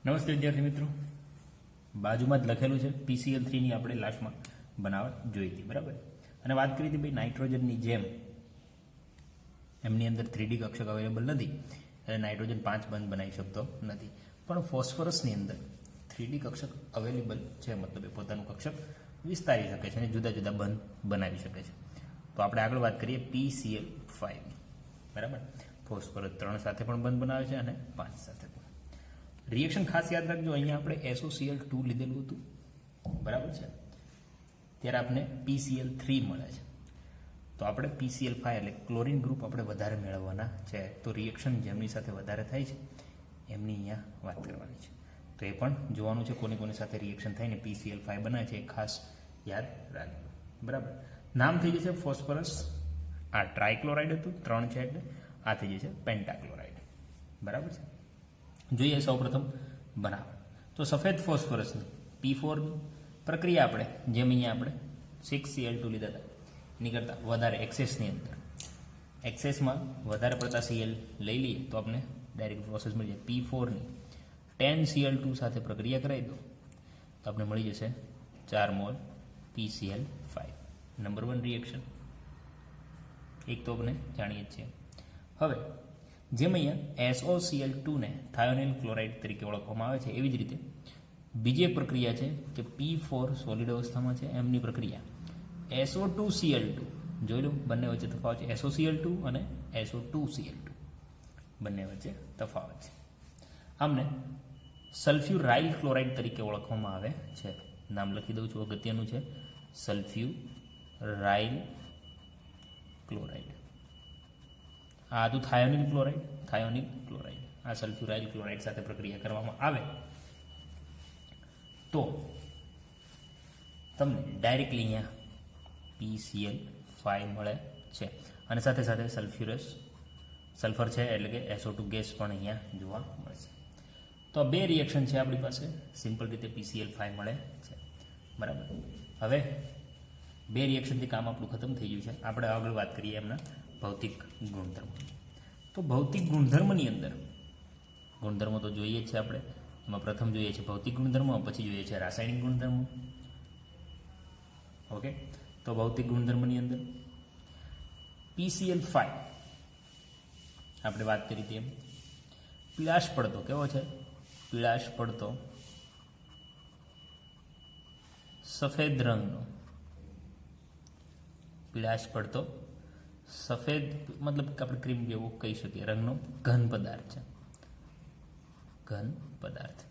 નમસ્તે વિદ્યાર્થી મિત્રો, બાજુમાં જ લખેલું છે PCl3 ની આપણે લાસ્ટમાં બનાવટ જોઈ હતી, બરાબર. અને વાત કરી હતી ભાઈ નાઇટ્રોજનની જેમ એમની અંદર 3D કક્ષક અવેલેબલ નથી એટલે નાઇટ્રોજન 5 બંધ બનાવી શકતો નથી, પણ ફોસ્ફરસની અંદર 3D કક્ષક અવેલેબલ છે, મતલબ એ પોતાનું કક્ષક વિસ્તારી શકે છે અને જુદા જુદા બંધ બનાવી શકે છે. તો આપણે આગળ વાત કરીએ PCl5, બરાબર. ફોસ્ફરસ 3 સાથે પણ બંધ બનાવે છે અને 5 સાથે પણ. રિએક્શન ખાસ યાદ રાખજો, અહીંયા આપણે SOCl2 લીધેલું હતું, બરાબર છે, ત્યારે આપણે PCl3 મળે છે. તો આપણે PCl5 એટલે ક્લોરીન ગ્રુપ આપણે વધારે મેળવવાના છે. તો રિએક્શન જેમની સાથે વધારે થાય છે એમની અહીંયા વાત કરવાની છે. તો એ પણ જોવાનું છે કોની કોની સાથે રિએક્શન થઈને PCl5 બનાવે છે, એ ખાસ યાદ રાખજો, બરાબર. નામ થઈ જશે ફોસ્ફરસ, આ ટ્રાયક્લોરાઇડ હતું, 3 છે એટલે આ થઈ જશે પેન્ટાક્લોરાઇડ, બરાબર છે. જોઈએ સૌપ્રથમ બનાવો તો સફેદ ફોસ્ફરસની P4 પ્રક્રિયા આપણે જેમ અહીંયા આપણે 6Cl2 લીધા હતા એની કરતાં વધારે એક્સેસની અંદર એક્સેસમાં વધારે પડતા Cl લઈ લઈએ તો આપણે ડાયરેક્ટ પ્રોસેસ મળી જાય. P4ની 10Cl2 સાથે પ્રક્રિયા કરાવી દો તો આપણે મળી જશે 4 મોલ PCl5. નંબર 1 રિએક્શન એક તો આપણે જાણીએ જ છીએ. હવે જેમ અહીંયા SOCl2 ને થાયોનિલ ક્લોરાઇડ તરીકે ઓળખવામાં આવે છે, એવી જ રીતે બીજી એક પ્રક્રિયા છે કે P4 સોલિડ અવસ્થામાં છે એમની પ્રક્રિયા SO2Cl2. જોઈ લો બંને વચ્ચે તફાવત છે, SOCl2 અને SO2Cl2 બંને વચ્ચે તફાવત છે. આમને સલ્ફ્યુરાઇલ ક્લોરાઇડ તરીકે ઓળખવામાં આવે છે. નામ લખી દઉં છું, અગત્યનું છે, સલ્ફ્યુરાઇલ ક્લોરાઇડ. આ હતું થાયોનિલ ક્લોરાઇડ. આ સલ્ફ્યુરાઇલ ક્લોરાઇડ સાથે પ્રક્રિયા કરવામાં આવે તો તમને ડાયરેક્ટલી અહીંયા PCl5 મળે છે અને સાથે સાથે સલ્ફર છે એટલે કે SO2 ગેસ પણ અહીંયા જોવા મળશે. તો આ બે રિએક્શન છે આપણી પાસે, સિમ્પલ રીતે PCl5 મળે છે, બરાબર. હવે બે રિએક્શનથી કામ આપણું ખતમ થઈ ગયું છે. આપણે આગળ વાત કરીએ એમના ભૌતિક ગુણધર્મો. તો ભૌતિક ગુણધર્મની અંદર ગુણધર્મો તો જોઈએ જ છે આપણે. એમાં પ્રથમ જોઈએ છે ભૌતિક ગુણધર્મો, પછી જોઈએ છે રાસાયણિક ગુણધર્મો. ઓકે, તો ભૌતિક ગુણધર્મની અંદર PCl5 આપણે વાત કરી તેમ પીળાશ પડતો કેવો છે? પીળાશ પડતો સફેદ રંગનો, પીળાશ પડતો સફેદ મતલબ કે આપણે ક્રીમ જેવું કહી શકીએ રંગનો ઘન પદાર્થ છે. ઘન પદાર્થ.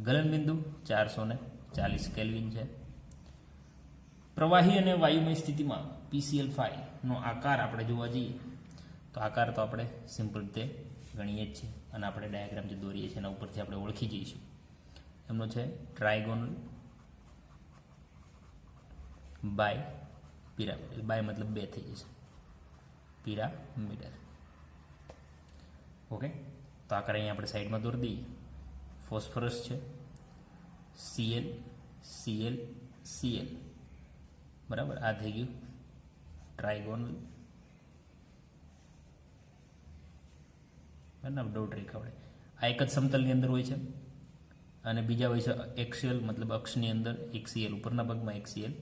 ગલનબિંદુ 440 કેલ્વિન છે. પ્રવાહી અને વાયુમય સ્થિતિમાં PCl5 નો આકાર આપણે જોવા જઈએ તો આકાર તો આપણે સિમ્પલ રીતે ગણીએ જ છીએ અને આપણે ડાયાગ્રામ જે દોરીએ છીએ એના ઉપરથી આપણે ઓળખી જઈશું. એમનો છે ટ્રાયગોનલ બાય પિરામિડલ. બાય મતલબ 2 થઈ જશે, પિરામિડલ. ઓકે, તો આકાર અહીંયા આપણે સાઈડમાં દોરી દઈએ. ફોસ્ફરસ છે, Cl Cl Cl, બરાબર. આ થઈ ગયું ટ્રાયગોનલ, બરાબર. દોઢ રેખા વડે આ એક જ સમતલની અંદર હોય છે અને બીજા હોય છે એક્સિયલ, મતલબ અક્ષની અંદર એક Cl ઉપરના ભાગમાં, એક Cl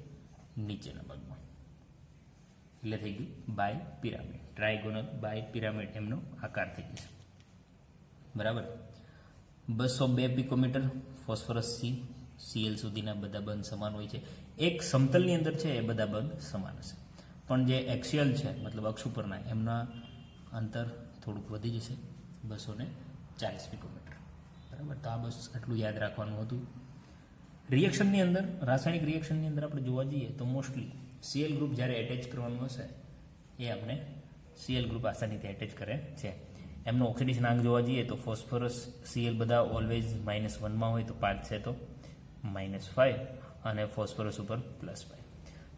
નીચેના ભાગમાં, એટલે થઈ ગયું બાય પિરામિડ. ટ્રાયગોનલ બાય પિરામિડ એમનો આકાર થઈ ગયો, બરાબર. 202 પિકોમીટર ફોસ્ફરસથી Cl સુધીના બધા બંધ સમાન હોય છે. એક સમતલની અંદર છે એ બધા બંધ સમાન હશે, પણ જે એક્સિયલ છે મતલબ અક્ષ ઉપરના એમના અંતર થોડુંક વધી જશે, 240 પિકોમીટર, બરાબર. તો આ બસ આટલું યાદ રાખવાનું હતું. રિએક્શનની અંદર, રાસાયણિક રિએક્શનની અંદર આપણે જોવા જઈએ તો મોસ્ટલી Cl ગ્રુપ જ્યારે એટેચ કરવાનું હશે એ આપણે Cl ગ્રુપ આસાનીથી એટેચ કરે છે. એમનો ઓક્સિડેશન આંક જોવા જઈએ તો ફોસ્ફરસ Cl બધા ઓલવેઝ -1માં હોય તો 5 છે તો -5 અને ફોસ્ફરસ ઉપર +5.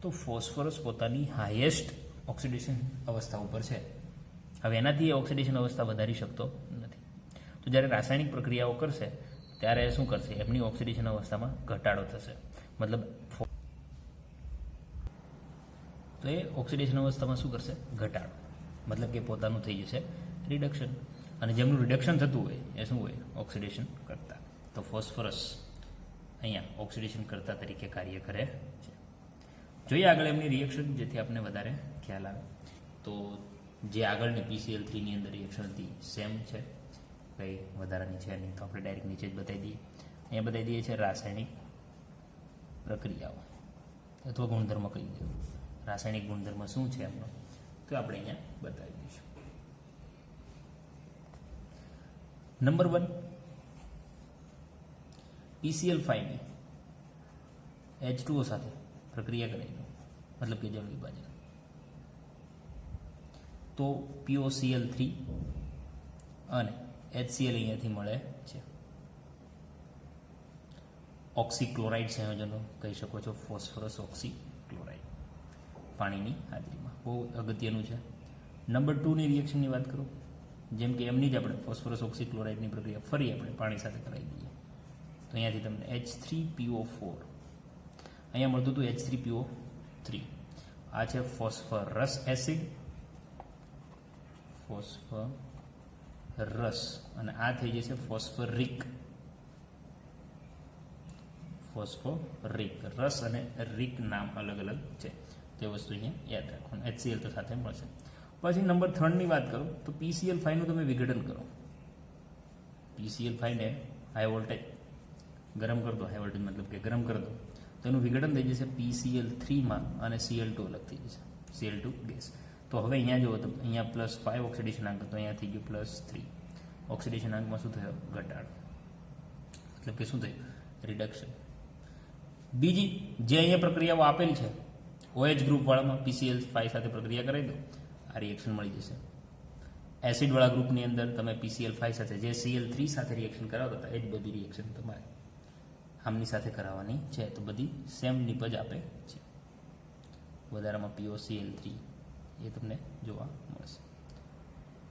તો ફોસ્ફરસ પોતાની હાઈએસ્ટ ઓક્સિડેશન અવસ્થા ઉપર છે. હવે એનાથી ઓક્સિડેશન અવસ્થા વધારી શકતો નથી. તો જ્યારે રાસાયણિક પ્રક્રિયાઓ કરશે ત્યારે શું કરશે? એમની ઓક્સિડેશન અવસ્થામાં ઘટાડો થશે, મતલબ તો એ ઓક્સિડેશન અવસ્થામાં શું કરશે? ઘટાડો, મતલબ કે પોતાનું થઈ જશે રિડક્શન. અને જેમનું રિડક્શન થતું હોય એ શું હોય? ઓક્સિડેશન કરતા. તો ફોસ્ફરસ અહીંયા ઓક્સિડેશન કરતા તરીકે કાર્ય કરે છે. જોઈએ આગળ એમની રિએક્શન, જેથી આપણને વધારે ખ્યાલ આવે. તો જે આગળની PCl3ની અંદર રિએક્શન હતી સેમ છે, કંઈ વધારાની છે નહીં, તો આપણે ડાયરેક્ટ નીચે જ બતાવી દઈએ. અહીંયા બતાવી દઈએ છે રાસાયણિક પ્રક્રિયાઓ અથવા ગુણધર્મ કહી દઈએ. રાસાયણિક ગુણધર્મ શું છે એમનો, તો આપણે અહીંયા બતાવી દઈશું. નંબર 1, PCl5 H2O સાથે પ્રક્રિયા કરાવી, મતલબ કે જળ વિભાજન, તો POCl3 અને HCl અહીંયાથી મળે છે. ઓક્સીક્લોરાઇડ સંયોજનો કહી શકો છો, ફોસ્ફરસ ઓક્સીક્લોરાઇડ પાણીની હાજરીમાં, બહુ અગત્યનું છે. નંબર 2ની રિએક્શનની વાત કરું, જેમ કે એમની જ આપણે ફોસ્ફરસ ઓક્સીક્લોરાઇડની પ્રક્રિયા ફરી આપણે પાણી સાથે કરાવી દઈએ, તો અહીંયાથી તમને H3PO4 અહીંયા મળતું હતું H3PO3. આ છે ફોસ્ફરસ એસિડ, ફોસ્ફરસ, અને આ થઈ જશે ફોસ્ફરિક. રસ અને રિક નામ અલગ અલગ છે, તે વસ્તુ અહીંયા યાદ રાખવાનું. HCl તો સાથે મળશે. પછી નંબર 3ની વાત કરું તો PCl5નું તમે વિઘટન કરો. PCl5ને હાઈ વોલ્ટેજ ગરમ કરી દો, હાઈ વોલ્ટેજ મતલબ કે ગરમ કરી દો, તો એનું વિઘટન થઈ જશે PCl3માં અને Cl2 અલગ થઈ જશે, Cl2 ગેસ. તો હવે અહીંયા જુઓ તો અહીંયા +5 ઓક્સિડેશન આંક હતો, અહીંયા થઈ ગયું +3. ઓક્સિડેશન આંકમાં શું થયો? ઘટાડો, મતલબ કે શું થયું? રિડક્શન. બીજી જે અહીંયા પ્રક્રિયાઓ આપેલી છે OH ગ્રુપવાળામાં PCl5 સાથે પ્રક્રિયા કરાવી દો, આ રિએક્શન મળી જશે. એસિડવાળા ગ્રુપની અંદર તમે PCl5 સાથે જે Cl3 સાથે રિએક્શન કરાવતા હતા એ જ બધી રિએક્શન તમારે આમની સાથે કરાવવાની છે, તો બધી સેમ નિપજ આપે છે. વધારામાં POCl3 એ તમને જોવા મળશે.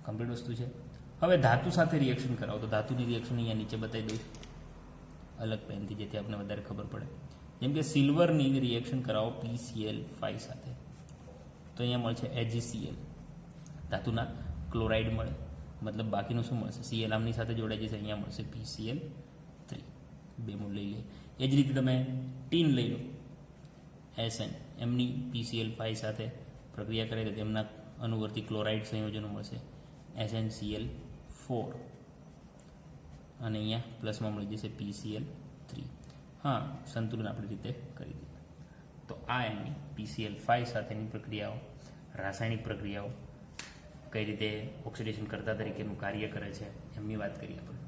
કમ્પ્લીટ વસ્તુ છે. હવે ધાતુ સાથે રિએક્શન કરાવો, તો ધાતુની રિએક્શન અહીંયા નીચે બતાવી દઉં અલગ પેનથી, જેથી આપણને વધારે ખબર પડે. જેમ કે સિલ્વરની રિએક્શન કરાવો PCl5 સાથે, તો અહીંયા મળશે AgCl, ધાતુના ક્લોરાઇડ મળે, મતલબ બાકીનું શું મળશે? Cl આમની સાથે જોડાઈ જશે, અહીંયા મળશે PCl3. 2 મૂળ લઈ લઈએ. એ જ રીતે તમે ટીન લઈ લો, SN, એમની PCl5 સાથે પ્રક્રિયા કરે તો તેમના અનુવર્તી ક્લોરાઇડ સંયોજનો મળશે SnCl4, અને અહીંયા પ્લસમાં મળી જશે PCl3. હા, સંતુલન આપણી રીતે કરી દીધું. તો આ એમની PCl5 સાથેની પ્રક્રિયાઓ, રાસાયણિક પ્રક્રિયાઓ કઈ રીતે ઓક્સિડેશન કરતા તરીકેનું કાર્ય કરે છે એમની વાત કરીએ આપણે.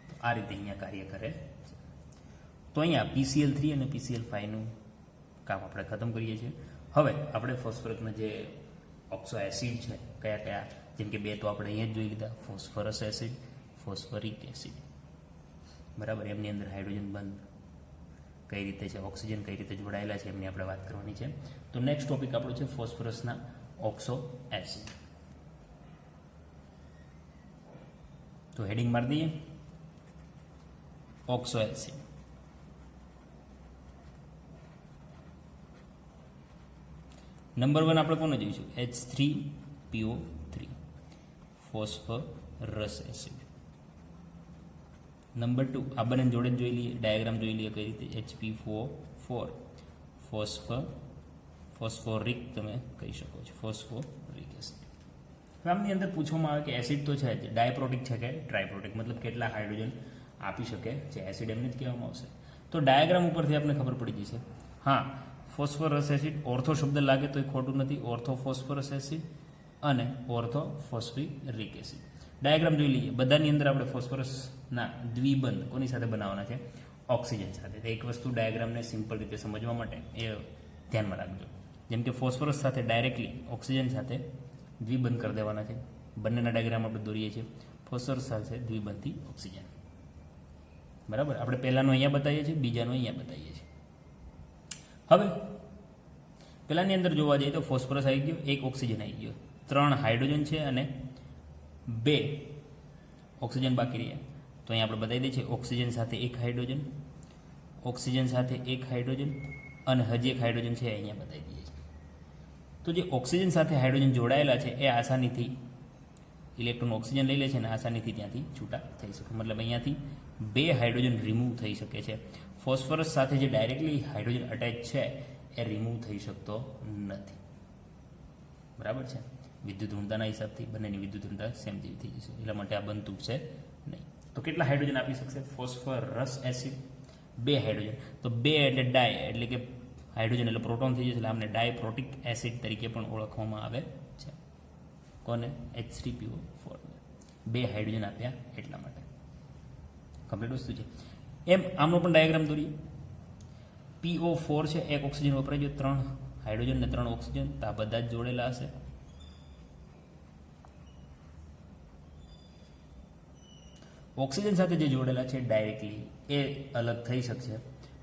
તો આ રીતે અહીંયા કાર્ય કરે છે. તો અહીંયા PCl3 અને PCl5નું કામ આપણે ખતમ કરીએ છીએ. હવે આપણે ફોસ્ફરસના જે ઓક્સો એસિડ છે કયા કયા, જેમ કે 2 તો આપણે અહીંયા જ જોઈ લીધા, ફોસ્ફરસ એસિડ, ફોસ્ફરિક એસિડ, બરાબર. એમની અંદર હાઇડ્રોજન બંધ કઈ રીતે છે, ઓક્સિજન કઈ રીતે જોડાયેલા છે એમની આપણે વાત કરવાની છે. તો નેક્સ્ટ ટોપિક આપણો છે ફોસ્ફરસના ઓક્સો એસિડ. તો હેડિંગ મારી દઈએ, ઓક્સો એસિડ. નંબર 1 આપણે કોને જોઈશું? H3PO3, phosphorus acid. નંબર 2 આ બંને જોડે જ જોઈ લઈએ, ડાયાગ્રામ જોઈ લઈએ કઈ રીતે. HP4, ફોસ્ફોરિક તમે કહી શકો છો, ફોસ્ફોરિક એસિડ. આમની અંદર પૂછવામાં આવે કે એસિડ તો છે જ, ડાયપ્રોટિક છે કે ટ્રાયપ્રોટિક, મતલબ કેટલા હાઇડ્રોજન આપી શકે છે એસિડ, એમને જ કહેવામાં આવશે. તો ડાયાગ્રામ ઉપરથી આપણે ખબર પડી જશે. હા, ફોસ્ફરસ એસિડ ઓર્થો શબ્દ લાગે તો એ ખોટું નથી, ઓર્થો ફોસ્ફરસ એસિડ અને ઓર્થો ફોસ્ફરિક એસિડ. ડાયાગ્રામ જોઈ લઈએ. બધાની અંદર આપણે ફોસ્ફરસના દ્વિબંધ કોની સાથે બનાવવાના છે? ઓક્સિજન સાથે. એક વસ્તુ ડાયાગ્રામને સિમ્પલ રીતે સમજવા માટે એ ધ્યાનમાં રાખજો. જેમ કે ફોસ્ફરસ સાથે ડાયરેક્ટલી ઓક્સિજન સાથે દ્વિબંધ કરી દેવાના છે. બંનેના ડાયાગ્રામ આપણે દોરીએ છીએ. ફોસ્ફરસ સાથે દ્વિબંધથી ઓક્સિજન, બરાબર. આપણે પહેલાનો અહીંયા બતાવીએ છીએ, બીજાનો અહીંયા બતાવીએ છીએ. હવે પહેલાની અંદર જોવા જઈએ તો ફોસ્ફરસ આવી ગયો, 1 ઓક્સિજન આવી ગયો, 3 હાઇડ્રોજન છે અને 2 ઓક્સિજન બાકી રહ્યા. તો અહીંયા આપણે બતાવી દઈએ છીએ ઓક્સિજન સાથે 1 હાઇડ્રોજન, ઓક્સિજન સાથે 1 હાઇડ્રોજન અને હજી 1 હાઇડ્રોજન છે અહીંયા બતાવી દઈએ છીએ. તો જે ઓક્સિજન સાથે હાઇડ્રોજન જોડાયેલા છે એ આસાનીથી ઇલેક્ટ્રોન ઓક્સિજન લઈ લે છે અને આસાનીથી ત્યાંથી છૂટા થઈ શકે, મતલબ અહીંયાથી 2 હાઇડ્રોજન રિમૂવ થઈ શકે છે. ફોસ્ફરસ સાથે જે ડાયરેક્ટલી હાઇડ્રોજન અટેચ છે એ રિમૂવ થઈ શકતો નથી. બરાબર છે, વિદ્યુત ઋણતાના હિસાબથી બંનેની વિદ્યુત ઋણતા સેમ જેવી થઈ જશે, એટલા માટે આ બંધ તૂટશે નહીં. તો કેટલા હાઇડ્રોજન આપી શકશે ફોસ્ફરસ એસિડ? 2 હાઇડ્રોજન. તો 2 એટલે ડાય, એટલે કે હાઇડ્રોજન એટલે પ્રોટોન થઈ જશે, એટલે આમને ડાયપ્રોટિક એસિડ તરીકે પણ ઓળખવામાં આવે છે. કોને? H3PO4. 2 હાઇડ્રોજન આપ્યા એટલા માટે. કમ્પ્લીટ વસ્તુ છે. એમ આમનો પણ ડાયાગ્રામ દોરીએ. PO4 છે, 1 ઓક્સિજન વપરાય છે, 3 હાઇડ્રોજન ને 3 ઓક્સિજન, તો આ બધા જ જોડેલા હશે. ઓક્સિજન સાથે જે જોડેલા છે ડાયરેક્ટલી એ અલગ થઈ શકશે,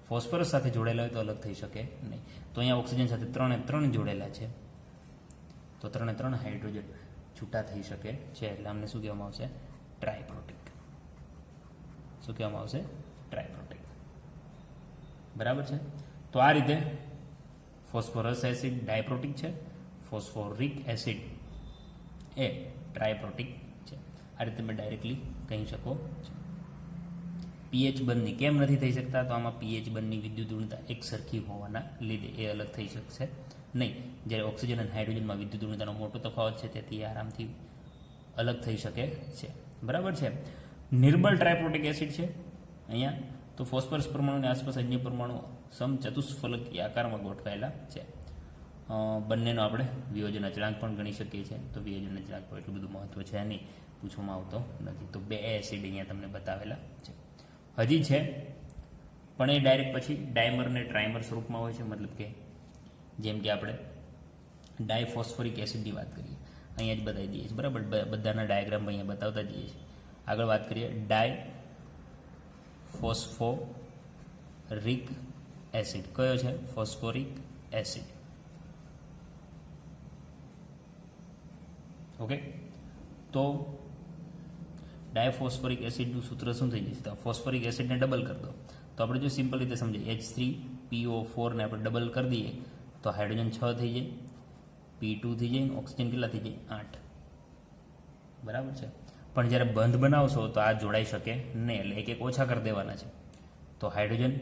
ફોસ્ફરસ સાથે જોડેલા હોય તો અલગ થઈ શકે નહીં. તો અહીંયા ઓક્સિજન સાથે 3 જોડેલા છે, તો 3 હાઇડ્રોજન છૂટા થઈ શકે છે, એટલે આમને શું કહેવામાં આવશે? ટ્રાયપ્રોટિક. શું કહેવામાં આવશે? ટ્રાયપ્રોટિક. બરાબર છે. તો આ રીતે ફોસ્ફરસ એસિડ ડાયપ્રોટિક છે, ફોસ્ફોરિક એસિડ એ ટ્રાયપ્રોટિક છે. આ રીતે તમે ડાયરેક્ટલી કહી શકો છો. પીએચ બંધની કેમ નથી થઈ શકતા? તો આમાં પીએચ બંધની વિદ્યુત ઋણતા એક સરખી હોવાના લીધે એ અલગ થઈ શકશે નહીં. જ્યારે ઓક્સિજન અને હાઇડ્રોજનમાં વિદ્યુત ઋણતાનો મોટો તફાવત છે, તેથી આરામથી અલગ થઈ શકે છે. બરાબર છે. નિર્બળ ટ્રાયપ્રોટિક એસિડ છે અહીંયા. તો ફોસ્ફરસ પરમાણુની આસપાસ અન્ય પરમાણુ સમચતુષ્ફલકી આકારમાં ગોઠવાયેલા છે. બંનેનો આપણે વિયોજન અચળાંક પણ ગણી શકીએ છીએ. તો વિયોજન અચળાંક પર એટલું બધું મહત્વ છે નહીં, પૂછવામાં આવતો નથી. તો 2 એસિડ અહીંયા તમને બતાવેલા છે. હજી છે, પણ એ ડાયરેક્ટ પછી ડાયમર ને ટ્રાયમર સ્વરૂપમાં હોય છે. મતલબ કે જેમ કે આપણે ડાયફોસ્ફોરિક એસિડની વાત કરીએ, અહીંયા જ બતાવી દઈએ છીએ. બરાબર, બધાના ડાયાગ્રામ અહીંયા બતાવતા જઈએ છીએ. આગળ વાત કરીએ ડાયફોસ્ફોરિક એસિડ. કયો છે? Phosphoric acid. ઓકે, તો ડાયફોસ્ફોરિક એસિડનું સૂત્ર શું થઈ જશે? તો ફોસ્ફોરિક એસિડને ડબલ કરી દો, તો આપણે જો સિમ્પલ રીતે સમજીએ, H3PO4 ને આપણે ડબલ કરી દઈએ તો હાઇડ્રોજન 6 થઈ જાય, P2 થઈ જાય, ઓક્સિજન કેટલા થઈ જાય? 8. બરાબર છે. પણ જ્યારે બંધ બનાવશો તો આ જોડાઈ શકે નહીં, એટલે એક ઓછા કરી દેવાના છે. તો હાઇડ્રોજન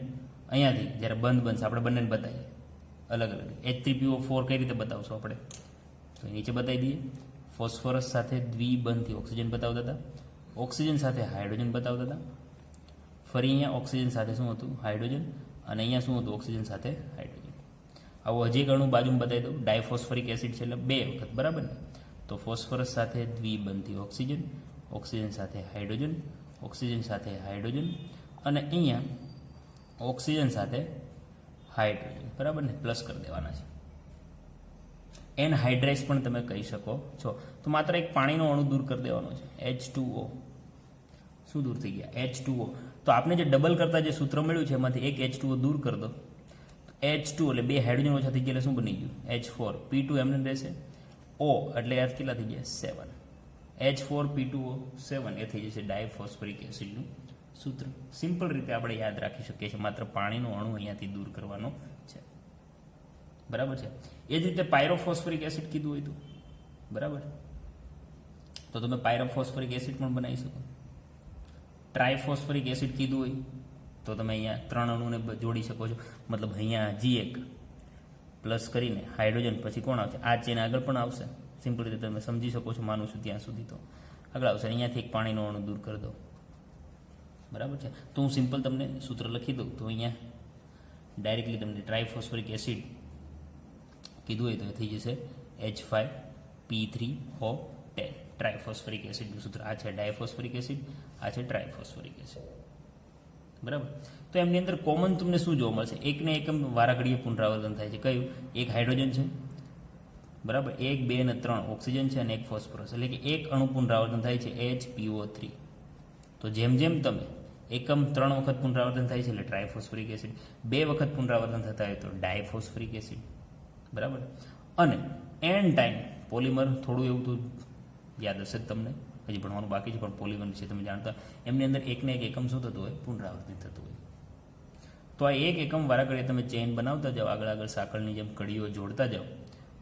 અહીંયાથી જ્યારે બંધ બનશે, આપણે બંનેને બતાવીએ અલગ અલગ. H3PO4 કઈ રીતે બતાવશો આપણે? તો નીચે બતાવી દઈએ. ફોસ્ફરસ સાથે દ્વિબંધથી ઓક્સિજન બતાવતા હતા, ઓક્સિજન સાથે હાઇડ્રોજન બતાવતા હતા. ફરી અહીંયા ઓક્સિજન સાથે શું હતું? હાઇડ્રોજન. અને અહીંયા શું હતું? ઓક્સિજન સાથે હાઇડ્રોજન. આવું હજી ઘણું બાજુમાં બતાવી દઉં. ડાયફોસ્ફોરિક એસિડ છે એટલે 2 વખત. બરાબર ને? તો ફોસ્ફરસ સાથે દ્વિબંધથી ઓક્સિજન, ઓક્સિજન સાથે હાઇડ્રોજન, ઓક્સિજન સાથે હાઇડ્રોજન, અને અહીંયા ઓક્સિજન સાથે હાઇડ્રોજન. બરાબર ને? પ્લસ કરી દેવાના છે. એનહાઇડ્રાઇઝ પણ તમે કહી શકો છો. તો માત્ર એક પાણીનો અણુ દૂર કરી દેવાનો છે, H2O. શું દૂર થઈ ગયા? H2O. તો આપણે જે ડબલ કરતા જે સૂત્ર મળ્યું છે એમાંથી એક H2O દૂર કરી દો, H2 એટલે 2 હાઇડ્રોજન ઓછા થઈ ગયા, એટલે શું બની ગયું? H4. P2 એમને રહેશે. O એટલે યાદ કેટલા થઈ ગયા? 7. H4P2O 7 એ થઈ જશે ડાયફોસ્ફોરિક એસિડનું સૂત્ર. સિમ્પલ રીતે આપણે યાદ રાખી શકીએ છીએ, માત્ર પાણીનો અણુ અહીંયાથી દૂર કરવાનો છે. બરાબર છે. એ જ રીતે પાયરોફોસ્ફોરિક એસિડ કીધું હોય તો બરાબર, તો તમે પાયરોફોસ્ફોરિક એસિડ પણ બનાવી શકો. ટ્રાયફોસ્ફોરિક એસિડ કીધું હોય તો તમે અહીંયા 3 અણુને જોડી શકો છો. મતલબ અહીંયા G1 પ્લસ કરીને હાઇડ્રોજન, પછી કોણ આવશે? આ ચેન આગળ પણ આવશે. સિમ્પલ રીતે તમે સમજી શકો છો, માનું છું ત્યાં સુધી. તો આગળ આવશે, અહીંયાથી એક પાણીનો અણુ દૂર કરી દો. બરાબર છે. તો હું સિમ્પલ તમને સૂત્ર લખી દઉં. તો અહીંયા ડાયરેક્ટલી તમને ટ્રાયફોસ્ફોરિક એસિડ કીધું હોય તો એ થઈ જશે H5P3O10. ટ્રાયફોસ્ફોરિક એસિડનું સૂત્ર આ છે ડાયફોસ્ફોરિક એસિડ, આ છે ટ્રાયફોસ્ફોરિક એસિડ. બરાબર. તો એમની અંદર કોમન તમને શું જોવા મળશે? એકને એકમ વારાઘડીએ પુનરાવર્તન થાય છે. કયું? એક હાઇડ્રોજન છે, બરાબર, 1, 2 અને 3 ઓક્સિજન છે, અને એક ફોસ્ફરસ, એટલે કે એક અણુ પુનરાવર્તન થાય છે HPO3. તો જેમ જેમ તમે એકમ 3 વખત પુનરાવર્તન થાય છે એટલે ટ્રાયફોસ્ફોરિક એસિડ, 2 વખત પુનરાવર્તન થતા હોય તો ડાયફોસ્ફોરિક એસિડ. બરાબર. અને એન ટાઈમ પોલિમર, થોડું એવું તો યાદ હશે જ તમને, હજી ભણવાનું બાકી છે, પણ પોલિમર છે તમે જાણતા. એમની અંદર એકને એક એકમ શું થતું હોય? પુનરાવર્તિત થતું હોય. તો આ એક એકમ વારાઘડીએ તમે ચેઇન બનાવતા જાઓ, આગળ આગળ સાંકળની જેમ કડીઓ જોડતા જાઓ,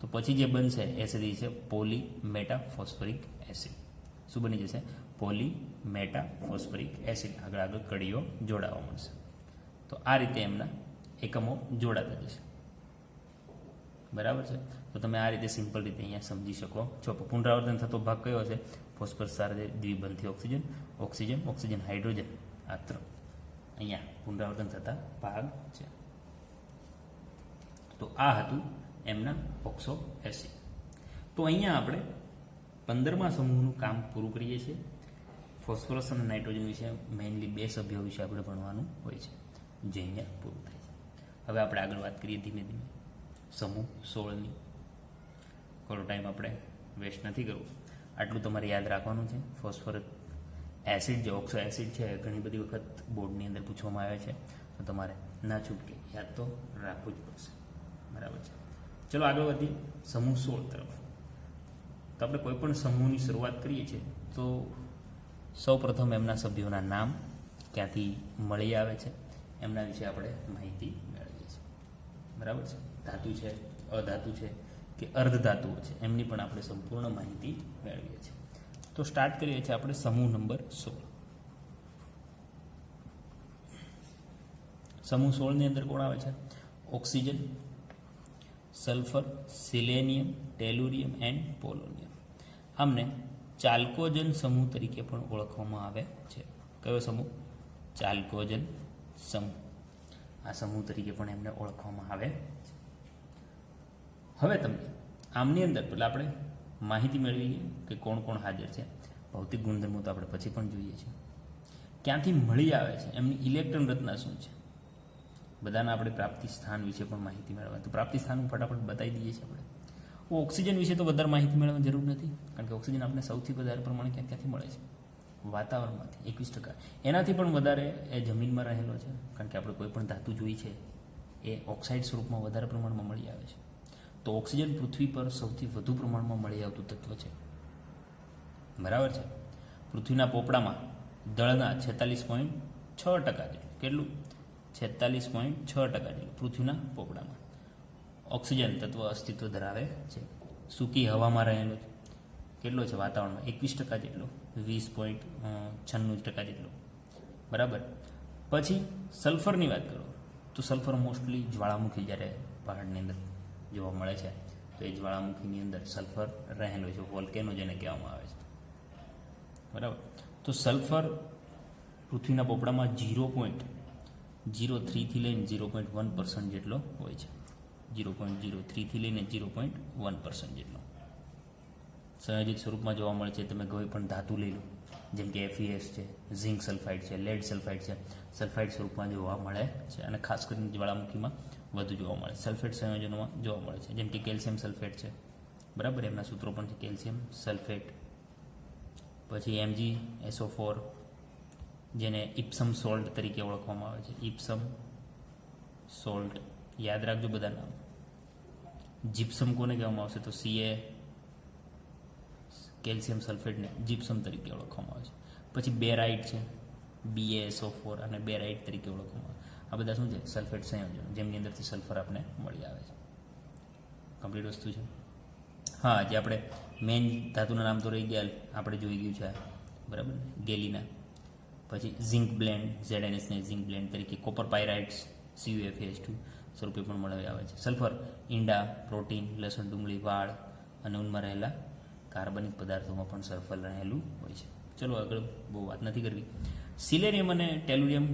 તો પછી જે બનશે એ સીધી છે પોલીમેટાફોસ્ફોરિક એસિડ. શું બની જશે? Poly meta phosphoric acid. આગળ આગળ કડીઓ જોડાવા મળશે. તો આ રીતે એમના એકમો જોડાતા જશે. બરાબર છે. તો તમે આ રીતે સિમ્પલ રીતે અહીંયા સમજી શકો છો. પુનરાવર્તન થતો ભાગ કયો હશે? ફોસ્ફરસ સાથે દ્વિબંધી ઓક્સિજન, ઓક્સિજન, ઓક્સિજન હાઇડ્રોજન, આ 3 અહીંયા પુનરાવર્તન થતા ભાગ છે. તો આ હતું એમના ઓક્સો એસિડ. તો અહીંયા આપણે 15મા સમૂહનું કામ પૂરું કરીએ છીએ. ફોસ્ફરસ અને નાઇટ્રોજન વિશે મેઇનલી 2 સભ્યો વિશે આપણે ભણવાનું હોય છે, જે અહીંયા પૂરું થાય છે. હવે આપણે આગળ વાત કરીએ ધીમે ધીમે સમૂહ 16ની. થોડો ટાઈમ આપણે વેસ્ટ નથી કરવો. આટલું તમારે યાદ રાખવાનું છે. ફોસ્ફરસ એસિડ જે ઓક્સો એસિડ છે ઘણી બધી વખત બોર્ડની અંદર પૂછવામાં આવે છે, તો તમારે ના છૂટકે યાદ તો રાખવું જ પડશે. બરાબર છે. ચલો આગળ વધીએ સમૂહ 16 તરફ. તો આપણે કોઈ પણ સમૂહની શરૂઆત કરીએ છીએ તો સૌ પ્રથમ એમના સભ્યોના નામ, ક્યાંથી મળી આવે છે, એમના વિશે આપણે માહિતી મેળવીએ છીએ. બરાબર છે. ધાતુ છે, અધાતુ છે કે અર્ધધાતુઓ છે, એમની પણ આપણે સંપૂર્ણ માહિતી મેળવીએ છીએ. તો સ્ટાર્ટ કરીએ છીએ આપણે સમૂહ નંબર 16. સમૂહ 16ની અંદર કોણ આવે છે? Oxygen, sulphur, selenium, tellurium and polonium. આમને ચાલ્કોજન સમૂહ તરીકે પણ ઓળખવામાં આવે છે. કયો સમૂહ? ચાલ્કોજન સમૂહ. આ સમૂહ તરીકે પણ એમને ઓળખવામાં આવે છે. હવે તમને આમની અંદર પહેલાં આપણે માહિતી મેળવીએ કે કોણ કોણ હાજર છે. ભૌતિક ગુણધર્મો તો આપણે પછી પણ જોઈએ છીએ. ક્યાંથી મળી આવે છે, એમની ઇલેક્ટ્રોન રચના શું છે, બધાના આપણે પ્રાપ્તિ સ્થાન વિશે પણ માહિતી મેળવવા. તો પ્રાપ્તિ સ્થાન ફટાફટ બતાવી દઈએ છીએ આપણે. ઓક્સિજન વિશે તો વધારે માહિતી મેળવવાની જરૂર નથી, કારણ કે ઓક્સિજન આપણે સૌથી વધારે પ્રમાણે ક્યાંથી મળે છે? વાતાવરણમાંથી 21%. એનાથી પણ વધારે એ જમીનમાં રહેલો છે, કારણ કે આપણે કોઈ પણ ધાતુ જોઈ છે એ ઓક્સાઇડ સ્વરૂપમાં વધારે પ્રમાણમાં મળી આવે છે. તો ઓક્સિજન પૃથ્વી પર સૌથી વધુ પ્રમાણમાં મળી આવતું તત્વ છે. બરાબર છે. પૃથ્વીના પોપડામાં દળના 46.6% જેટલું. કેટલું? 46.6% જેટલું પૃથ્વીના પોપડામાં ઓક્સિજન તત્વ અસ્તિત્વ ધરાવે છે. સૂકી હવામાં રહેલો છે. કેટલો છે વાતાવરણમાં? 21% જેટલો, 20.96% જેટલો. બરાબર. પછી સલ્ફરની વાત કરો તો સલ્ફર મોસ્ટલી જ્વાળામુખી જ્યારે પહાડની અંદર જોવા મળે છે, તો એ જ્વાળામુખીની અંદર સલ્ફર રહેલો છે, વોલ્કેનો જેને કહેવામાં આવે છે. બરાબર. તો સલ્ફર પૃથ્વીના પોપડામાં 0.03થી લઈને 0.1% જેટલો હોય છે. 0.03થી લઈને 0.1% જેટલો સંયોજિત સ્વરૂપમાં જોવા મળે છે. તમે કોઈ પણ ધાતુ લઈ લો, જેમ કે FeS છે, ઝિંક સલ્ફાઇડ છે, લેડ સલ્ફાઇડ છે, સલ્ફાઇડ સ્વરૂપમાં જોવા મળે છે, અને ખાસ કરીને જ્વાળામુખીમાં વધુ જોવા મળે. સલ્ફેટ સંયોજનોમાં જોવા મળે છે, જેમ કે કેલ્શિયમ સલ્ફેટ છે. બરાબર. એમના સૂત્રો પણ છે કેલ્શિયમ સલ્ફેટ. પછી MgSO4, જેને ઇપ્સમ સોલ્ટ તરીકે ઓળખવામાં આવે છે. ઇપ્સમ સોલ્ટ યાદ રાખજો બધા નામ. જીપ્સમ કોને કહેવામાં આવશે? તો Ca કેલ્શિયમ સલ્ફેટને જીપ્સમ તરીકે ઓળખવામાં આવે છે. પછી બેરાઇટ છે, BaSO4 અને બેરાઇટ તરીકે ઓળખવામાં આવે. આ બધા શું છે? સલ્ફેટ સંયોજનો, જેમની અંદરથી સલ્ફર આપણે મળી આવે છે. કમ્પ્લીટ વસ્તુ છે. હા, જે આપણે મેઇન ધાતુના નામ તો રહી ગયા, આપણે જોઈ ગયું છે. બરાબર. ગેલિના. પછી ઝિંક બ્લેન્ડ, ZnS ને ઝિંક બ્લેન્ડ તરીકે. કોપર પાયરાઇટ્સ CuFeS2 સ્વરૂપે પણ મળી આવે છે. સલ્ફર ઈંડા, પ્રોટીન, લસણ, ડુંગળી, વાળ અને ઊનમાં રહેલા કાર્બનિક પદાર્થોમાં પણ સલ્ફર રહેલું હોય છે. ચલો આગળ બહુ વાત નથી કરવી. સિલેનિયમ અને ટેલુરિયમ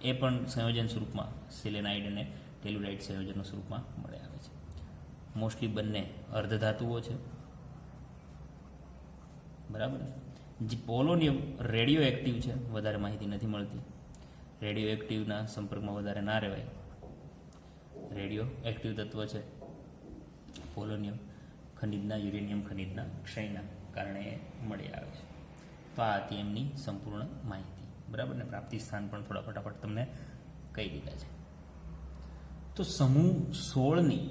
એ પણ સંયોજન સ્વરૂપમાં, સિલેનાઇડ અને ટેલુરાઇડ સંયોજનના સ્વરૂપમાં મળે આવે છે. મોસ્ટલી બંને અર્ધધાતુઓ છે. બરાબર. જે પોલોનિયમ રેડિયો એક્ટિવ છે, વધારે માહિતી નથી મળતી. રેડિયો એક્ટિવના સંપર્કમાં વધારે ના રહેવાય. રેડિયો એક્ટિવ તત્વ છે પોલોનિયમ. ખનિજના, યુરેનિયમ ખનિજના ક્ષયના કારણે મળી આવે છે. તો આ હતી એમની સંપૂર્ણ માહિતી. બરાબર ને. પ્રાપ્તિ સ્થાન પણ થોડા ફટાફટ તમને કહી દીધા છે. તો સમૂહ 16ની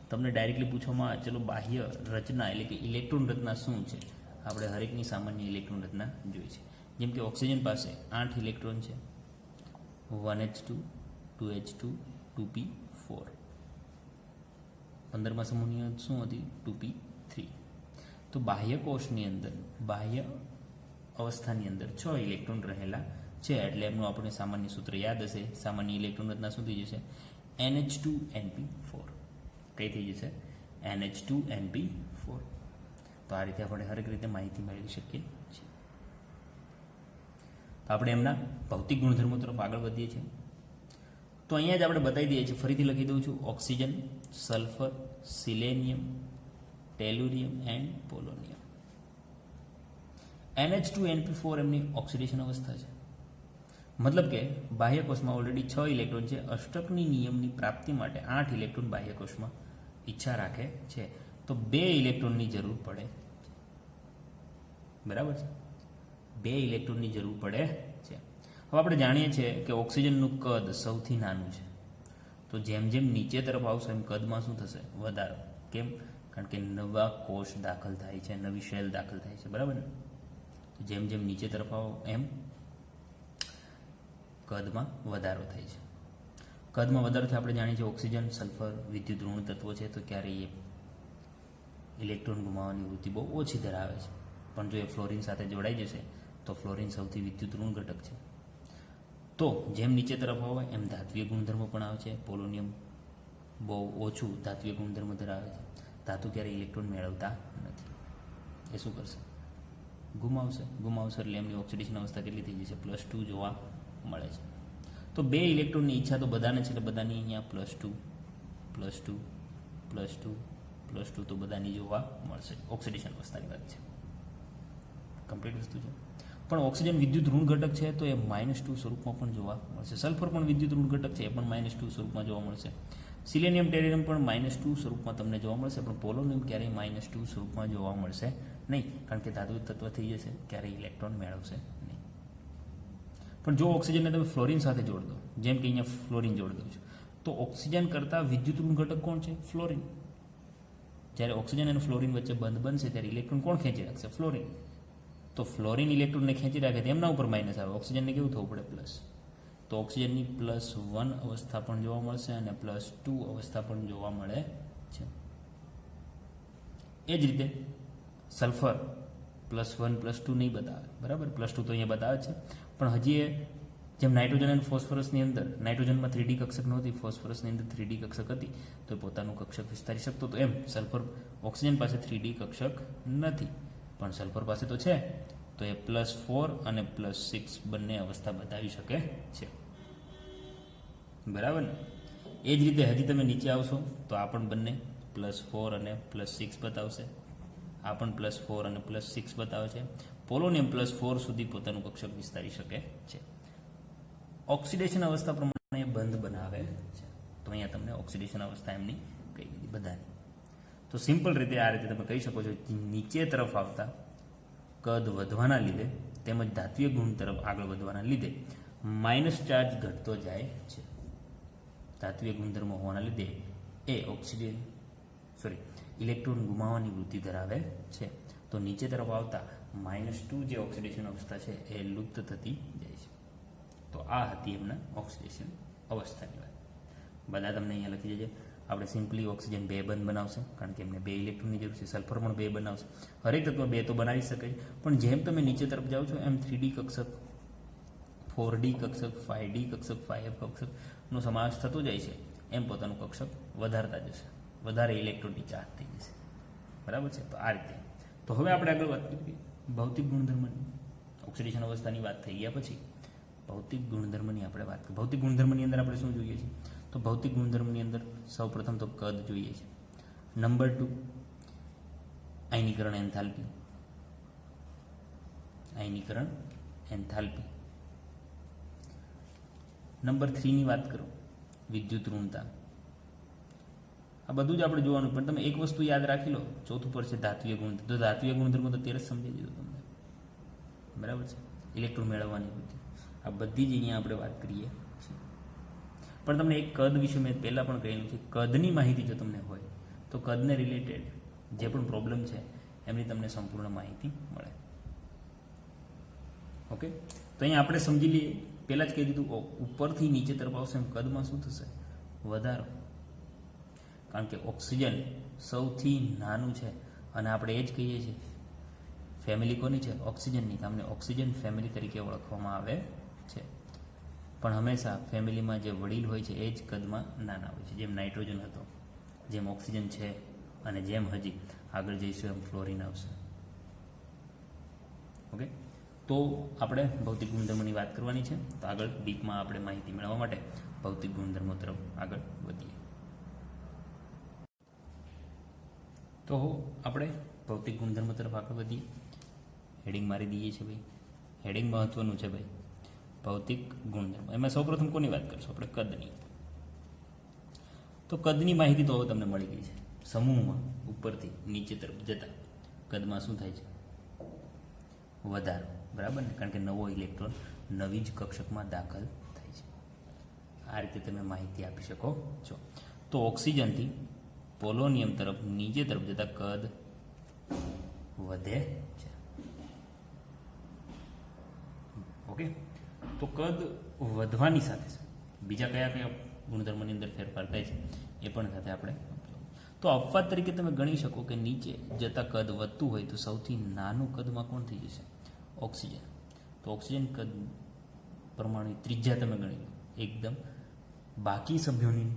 તમને ડાયરેક્ટલી પૂછવામાં આવે, ચલો બાહ્ય રચના એટલે કે ઇલેક્ટ્રોન રચના શું છે? આપણે હરેકની સામાન્ય ઇલેક્ટ્રોન રચના જોઈ છે. જેમ કે ઓક્સિજન પાસે 8 ઇલેક્ટ્રોન છે, 1h2, 2h2, 2p4. 15મા સમૂહની શું હતી? 2p3. તો બાહ્ય કોષની અંદર, બાહ્ય અવસ્થાની અંદર 6 ઇલેક્ટ્રોન રહેલા છે. એટલે એમનું આપણે સામાન્ય સૂત્ર યાદ હશે. સામાન્ય ઇલેક્ટ્રોન રચના શું થઈ જશે? NH2NP4 કઈ થઈ જશે? NH2NP4. તો આ રીતે આપણે હરેક રીતે માહિતી મેળવી શકીએ છીએ. તો આપણે એમના ભૌતિક ગુણધર્મો તરફ આગળ વધીએ છીએ. તો અહીંયા જ આપણે બતાવી દઈએ છીએ, ફરીથી લખી દઉં છું: oxygen, sulphur, selenium, tellurium and polonium. NH2NP4 એમની ઓક્સિડેશન અવસ્થા છે. મતલબ કે બાહ્યકોષમાં ઓલરેડી 6 ઇલેક્ટ્રોન છે. અષ્ટકની નિયમની પ્રાપ્તિ માટે 8 ઇલેક્ટ્રોન બાહ્યકોષમાં ઈચ્છા રાખે છે. તો 2 ઇલેક્ટ્રોનની જરૂર પડે. બરાબર છે? 2 ઇલેક્ટ્રોનની જરૂર પડે છે. હવે આપણે જાણીએ છીએ કે ઓક્સિજનનું કદ સૌથી નાનું છે. તો જેમ જેમ નીચે તરફ આવશે એમ કદમાં શું થશે? વધારો. કેમ? કારણ કે નવા કોષ દાખલ થાય છે, નવી શેલ દાખલ થાય છે. બરાબર ને? તો જેમ જેમ નીચે તરફ આવો એમ કદમાં વધારો થાય છે. કદમાં વધારોથી આપણે જાણીએ છીએ ઓક્સિજન, સલ્ફર વિદ્યુત ઋણ તત્વો છે. તો ક્યારેય ઇલેક્ટ્રોન ગુમાવવાની વૃત્તિ બહુ ઓછી ધરાવે છે. પણ જો એ ફ્લોરિન સાથે જોડાઈ જશે તો ફ્લોરિન સૌથી વિદ્યુત ઋણ ઘટક છે. તો જેમ નીચે તરફ આવે એમ ધાત્વીય ગુણધર્મો પણ આવે છે. પોલોનિયમ બહુ ઓછું ધાત્વીય ગુણધર્મ ધરાવે છે. ધાતુ ક્યારેય ઇલેક્ટ્રોન મેળવતા નથી. એ શું કરશે? ગુમાવશે એટલે એમની ઓક્સિડેશન અવસ્થા કેટલી થઈ જશે? +2 જોવા મળે છે. તો 2 ઇલેક્ટ્રોનની ઈચ્છા તો બધાને છે, એટલે બધાની અહીંયા +2 તો બધાની જોવા મળશે. ઓક્સિડેશન અવસ્થાની વાત છે, કમ્પ્લીટ વસ્તુ છે. પણ ઓક્સિજન વિદ્યુત ઋણ ઘટક છે તો એ -2 સ્વરૂપમાં પણ જોવા મળશે. સલ્ફર પણ વિદ્યુત ઋણ ઘટક છે, એ પણ -2 સ્વરૂપમાં જોવા મળશે. સિલેનિયમ, ટેરિયમ પણ -2 સ્વરૂપમાં તમને જોવા મળશે. પણ પોલોનિયમ ક્યારેય -2 સ્વરૂપમાં જોવા મળશે નહીં, કારણ કે ધાતુ તત્વ થઈ જશે, ક્યારેય ઇલેક્ટ્રોન મેળવશે નહીં. પણ જો ઓક્સિજનને તમે ફ્લોરિન સાથે જોડ દો, જેમ કે અહીંયા ફ્લોરિન જોડ દઉં છું, તો ઓક્સિજન કરતાં વિદ્યુત ઋણ ઘટક કોણ છે? ફ્લોરિન. જ્યારે ઓક્સિજન અને ફ્લોરિન વચ્ચે બંધ બનશે ત્યારે ઇલેક્ટ્રોન કોણ ખેંચી રાખશે? ફ્લોરિન. તો ફ્લોરિન ઇલેક્ટ્રોનને ખેંચી રાખે તો એમના ઉપર માઇનસ આવે, ઓક્સિજનને કેવું થવું પડે? પ્લસ. તો ઓક્સિજનની +1 અવસ્થા પણ જોવા મળશે અને +2 અવસ્થા પણ જોવા મળે છે. એ જ રીતે સલ્ફર +1 +2 નહીં બતાવે. બરાબર? +2 તો અહીંયા બતાવે છે, પણ હજી એ જેમ નાઇટ્રોજન અને ફોસ્ફરસની અંદર નાઇટ્રોજનમાં 3D કક્ષક નહોતી, ફોસ્ફરસની અંદર 3D કક્ષક હતી, તો એ પોતાનું કક્ષક વિસ્તારી શકતો. તો એમ સલ્ફર ઓક્સિજન પાસે 3D કક્ષક નથી, પણ સલ્ફર પાસે તો છે. તો એ +4 અને +6 બંને અવસ્થા બતાવી શકે છે. બરાબર ને? એ જ રીતે હજી તમે નીચે આવશો તો આ પણ બંને +4 અને +6 બતાવશે. આ પણ +4 અને +6 બતાવે છે. પોલોનિયમ +4 સુધી પોતાનું કક્ષક વિસ્તારી શકે છે. ઓક્સિડેશન અવસ્થા પ્રમાણે બંધ બનાવે છે. તો અહીંયા તમને ઓક્સિડેશન અવસ્થા એમની કહી દીધી બધાની. તો સિમ્પલ રીતે આ રીતે તમે કહી શકો છો, નીચે તરફ આવતા કદ વધવાના લીધે તેમજ ધાત્વીય ગુણ તરફ આગળ વધવાના લીધે માઇનસ ચાર્જ ઘટતો જાય છે. ધાત્વીય ગુણધર્મો હોવાના લીધે એ ઇલેક્ટ્રોન ગુમાવવાની વૃત્તિ ધરાવે છે. તો નીચે તરફ આવતા -2 જે ઓક્સિડેશન અવસ્થા છે એ લુપ્ત થતી જાય છે. તો આ હતી એમના ઓક્સિડેશન અવસ્થાની વાત. બધા તમને અહીંયા લખી જશે. આપણે સિમ્પલી ઓક્સિજન 2 બંધ બનાવશે, કારણ કે એમને 2 ઇલેક્ટ્રોનની જરૂર છે. સલ્ફર પણ 2 બનાવશે. હરેક તત્વ 2 તો બનાવી શકે, પણ જેમ તમે નીચે તરફ જાઓ છો એમ 3D કક્ષક, 4D કક્ષક, 5D કક્ષક, 5F કક્ષકનો સમાવેશ થતો જાય છે, એમ પોતાનું કક્ષક વધારતા જશે, વધારે ઇલેક્ટ્રોનની ચાર્જ થઈ જશે. બરાબર છે? તો આ રીતે. તો હવે આપણે આગળ વાત કરીએ ભૌતિક ગુણધર્મની. ઓક્સિડેશન અવસ્થાની વાત થઈ ગયા પછી ભૌતિક ગુણધર્મની આપણે વાત કરીએ. ભૌતિક ગુણધર્મની અંદર આપણે શું જોઈએ છીએ? તો ભૌતિક ગુણધર્મની અંદર સૌ પ્રથમ તો કદ જોઈએ છે. Number 2 આયનીકરણ enthalpy. નંબર 3 ની વાત કરો, વિદ્યુત ઋણતા. આ બધું જ આપણે જોવાનું, પણ તમે એક વસ્તુ યાદ રાખી લો, ચોથું પર છે ધાત્વીય ગુણ. તો ધાત્વીય ગુણધર્મો તો ત્યારે જ સમજી દીધું તમને. બરાબર છે? ઇલેક્ટ્રોન મેળવવાની વૃત્તિ, આ બધી જ અહીંયા આપણે વાત કરીએ છીએ. પણ તમને એક કદ વિશે મેં પહેલાં પણ કહેલું છે, કદની માહિતી જો તમને હોય તો કદને રિલેટેડ જે પણ પ્રોબ્લેમ છે એમની તમને સંપૂર્ણ માહિતી મળે. ઓકે? તો અહીંયા આપણે સમજી લઈએ, પહેલાં જ કહી દીધું, ઉપરથી નીચે તરફ આવશે એમ કદમાં શું થશે? વધારો. કારણ કે ઓક્સિજન સૌથી નાનું છે અને આપણે એ જ કહીએ છીએ ફેમિલી કોની છે? ઓક્સિજનની. તમને ઓક્સિજન ફેમિલી તરીકે ઓળખવામાં આવે છે. પણ હંમેશા ફેમિલીમાં જે વડીલ હોય છે એ જ કદમાં નાના હોય છે. જેમ નાઇટ્રોજન હતો, જેમ ઓક્સિજન છે, અને જેમ હજી આગળ જઈશું એમ ફ્લોરિન આવશે. ઓકે, તો આપણે ભૌતિક ગુણધર્મોની વાત કરવાની છે. તો આગળ ડીપમાં આપણે માહિતી મેળવવા માટે ભૌતિક ગુણધર્મો તરફ આગળ વધીએ. તો આપણે ભૌતિક ગુણધર્મો તરફ આગળ વધીએ. હેડિંગ મારી દઈએ છીએ ભાઈ. હેડિંગ મહત્વનું છે ભાઈ. ભૌતિક ગુણધર્મો. એમાં સૌપ્રથમ કોની વાત કરીશું આપણે? કદની. તો કદની માહિતી તો હવે તમને મળી ગઈ છે. સમૂહમાં ઉપરથી નીચે તરફ જતા કદમાં શું થાય છે? વધારો. બરાબર ને? કારણ કે નવો ઇલેક્ટ્રોન નવી જ કક્ષકમાં દાખલ થાય છે. આ રીતે તમે માહિતી આપી શકો છો. તો ઓક્સિજનથી પોલોનિયમ તરફ નીચે તરફ જતા કદ વધે છે. ઓકે, તો કદ વધવાની સાથે બીજા કયા કયા ગુણધર્મોની અંદર ફેરફાર થાય છે એ પણ સાથે આપણે. તો અપવાદ તરીકે તમે ગણી શકો કે નીચે જતા કદ વધતું હોય તો સૌથી નાનું કદમાં કોણ થઈ જશે? ઓક્સિજન. તો ઓક્સિજન કદ પરમાણુ ત્રિજ્યા તમે ગણી લો એકદમ બાકી સભ્યોની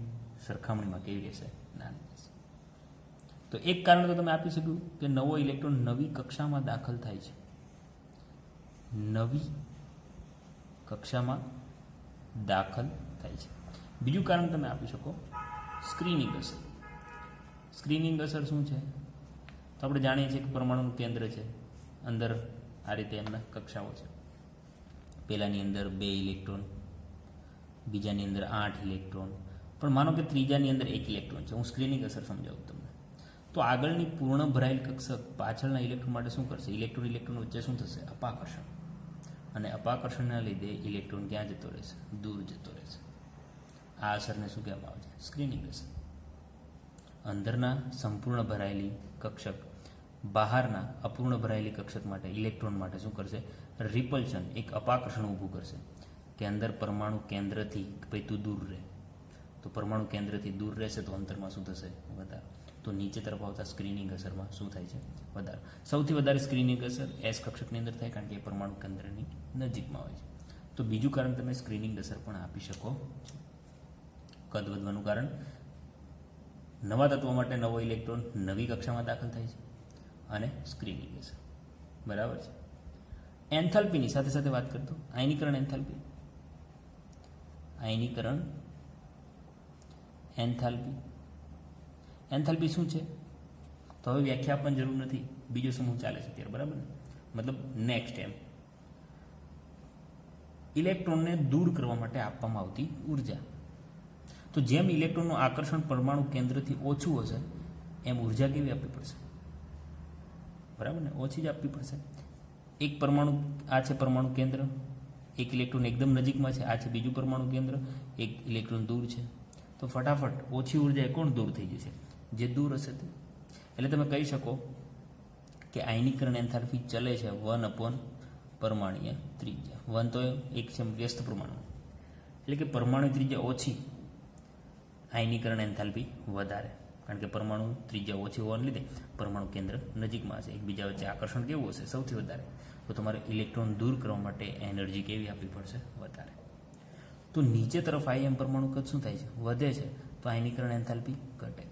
સરખામણીમાં કેવી રહેશે? નાની રહેશે. તો એક કારણ તો તમે આપી શક્યું કે નવો ઇલેક્ટ્રોન નવી કક્ષામાં દાખલ થાય છે. નવી કક્ષામાં દાખલ થાય છે. બીજું કારણ તમે આપી શકો સ્ક્રીનિંગ અસર. સ્ક્રીનિંગ અસર શું છે? તો આપણે જાણીએ છીએ કે પરમાણુનું કેન્દ્ર છે, અંદર આ રીતે એમના કક્ષાઓ છે. પહેલાની અંદર 2 ઇલેક્ટ્રોન, બીજાની અંદર 8 ઇલેક્ટ્રોન, પણ માનો કે ત્રીજાની અંદર 1 ઇલેક્ટ્રોન છે. હું સ્ક્રીનિંગ અસર સમજાવું તમને. તો આગળની પૂર્ણ ભરાયેલ કક્ષક પાછળના ઇલેક્ટ્રોન માટે શું કરશે? ઇલેક્ટ્રોન વચ્ચે શું થશે? અપાકર્ષણ. અને અપાકર્ષણના લીધે ઇલેક્ટ્રોન ક્યાં જતો રહેશે? દૂર જતો રહેશે. આ અસરને શું કહેવામાં આવે છે? સ્ક્રીનિંગ અસર. અંદરના સંપૂર્ણ ભરાયેલી કક્ષક બહારના અપૂર્ણ ભરાયેલી કક્ષક માટે ઇલેક્ટ્રોન માટે શું કરશે? રિપલ્શન, એક અપાકર્ષણ ઊભું કરશે કે અંદર પરમાણુ કેન્દ્રથી ભાઈ તું દૂર રહે. તો પરમાણુ કેન્દ્રથી દૂર રહેશે તો અંતરમાં શું થશે? વધારો. તો નીચે તરફ આવતા સ્ક્રીનિંગ અસરમાં શું થાય છે? વધારો. સૌથી વધારે સ્ક્રીનિંગ અસર એસ કક્ષકની અંદર થાય કારણ કે એ પરમાણુ કેન્દ્રની નજીકમાં હોય છે. તો બીજું કારણ તમે સ્ક્રીનિંગ અસર પણ આપી શકો છો. કદ વધવાનું કારણ નવા તત્વો માટે નવો ઇલેક્ટ્રોન નવી કક્ષામાં દાખલ થાય છે અને સ્ક્રીનિંગ અસર. બરાબર છે. એન્થાલ્પીની સાથે સાથે વાત કરતો આયનીકરણ એન્થાલ્પી. આયનીકરણ એન્થાલ્પી. એન્થાલ્પી શું છે? તો હવે વ્યાખ્યા આપવાની જરૂર નથી. બીજો સમૂહ ચાલે છે ત્યારે. બરાબર ને? મતલબ નેક્સ્ટ એમ ઇલેક્ટ્રોનને દૂર કરવા માટે આપવામાં આવતી ઉર્જા. તો જેમ ઇલેક્ટ્રોનનું આકર્ષણ પરમાણુ કેન્દ્રથી ઓછું હશે એમ ઉર્જા કેવી આપવી પડશે? બરાબર ને? ઓછી જ આપવી પડશે. એક પરમાણુ, આ છે પરમાણુ કેન્દ્ર, એક ઇલેક્ટ્રોન એકદમ નજીકમાં છે, આ છે બીજું પરમાણુ કેન્દ્ર, એક ઇલેક્ટ્રોન દૂર છે. તો ફટાફટ ઓછી ઉર્જા એ કોણ દૂર થઈ જશે? જે દૂર હશે તે. એટલે તમે કહી શકો કે આયનીકરણ એન્થાલ્પી ચલે છે 1 પરમાણુય ત્રિજ્યા. 1 તો એક છે વ્યસ્ત પરમાણુ, એટલે કે પરમાણુ ત્રિજ્યા ઓછી, આયનીકરણ એન્થાલ્પી વધારે. કારણ કે પરમાણુ ત્રિજ્યા ઓછી હોવાને લીધે પરમાણુ કેન્દ્ર નજીકમાં હશે. એકબીજા વચ્ચે આકર્ષણ કેવું હશે? સૌથી વધારે. તો તમારે ઇલેક્ટ્રોન દૂર કરવા માટે એનર્જી કેવી આપવી પડશે? વધારે. તો નીચે તરફ આવી એમ પરમાણુ કદ શું થાય છે? વધે છે. તો આયનીકરણ એન્થાલ્પી ઘટે.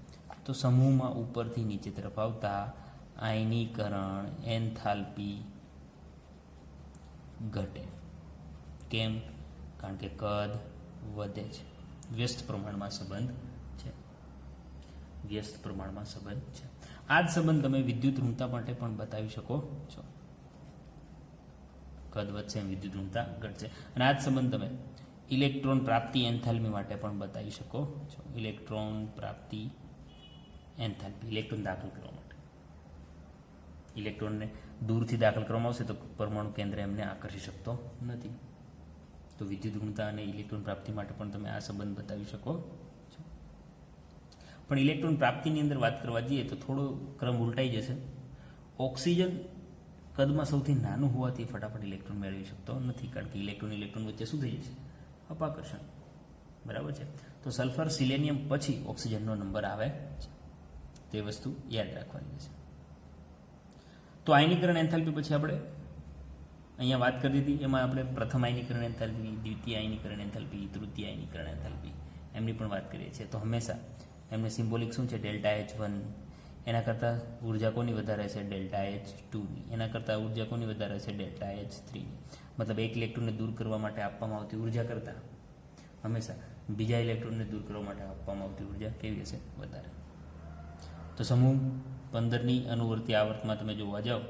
તો સમૂહમાં ઉપરથી નીચે તરફ આવતા આયનીકરણ એન્થાલ્પી ઘટે. કેમ? કારણ કે કદ વધે છે. વ્યસ્ત પ્રમાણમાં સંબંધ છે. વ્યસ્ત પ્રમાણમાં સંબંધ છે. આ જ સંબંધ તમે વિદ્યુત ઋણતા માટે પણ બતાવી શકો છો. કદ વધશે એમ વિદ્યુત ઋણતા ઘટશે. અને આ જ સંબંધ તમે ઇલેક્ટ્રોન પ્રાપ્તિ એન્થાલ્પી માટે પણ બતાવી શકો છો. ઇલેક્ટ્રોન પ્રાપ્તિ એન્થાલ્પી, ઇલેક્ટ્રોન દાખલ કરવા માટે. ઇલેક્ટ્રોનને દૂરથી દાખલ કરવામાં આવશે તો પરમાણુ કેન્દ્ર એમને આકર્ષી શકતો નથી. તો વિદ્યુત ઋણતા અને ઇલેક્ટ્રોન પ્રાપ્તિ માટે પણ તમે આ સંબંધ બતાવી શકો છો. પણ ઇલેક્ટ્રોન પ્રાપ્તિની અંદર વાત કરવા જઈએ તો થોડો ક્રમ ઉલટાઈ જશે. ઓક્સિજન કદમાં સૌથી નાનું હોવાથી ફટાફટ ઇલેક્ટ્રોન મેળવી શકતો નથી. કારણ કે ઇલેક્ટ્રોન વચ્ચે શું થઈ જશે? અપાકર્ષણ. બરાબર છે. તો સલ્ફર સિલેનિયમ પછી ઓક્સિજનનો નંબર આવે છે. તે વસ્તુ યાદ રાખવાની છે. તો આયનીકરણ એન્થાલ્પી પછી આપણે અહીંયા વાત કરી હતી, એમાં આપણે પ્રથમ આયનીકરણ એન્થાલ્પી, દ્વિતીય આયનીકરણ એન્થાલ્પી, તૃતીય આયનીકરણ એન્થાલ્પી એમની પણ વાત કરીએ છીએ. તો હંમેશા એમને સિમ્બોલિક શું છે? Delta H1. એના કરતાં ઉર્જા કોની વધારે છે? ડેલ્ટા H2ની. એના કરતાં ઉર્જા કોની વધારે છે? ડેલ્ટા H3ની. મતલબ એક ઇલેક્ટ્રોનને દૂર કરવા માટે આપવામાં આવતી ઉર્જા કરતાં હંમેશા બીજા ઇલેક્ટ્રોનને દૂર કરવા માટે આપવામાં આવતી ઉર્જા કેવી હશે? વધારે. તો સમૂહ 15ની અનુવર્તી આવર્તમાં તમે જોવા જાઓ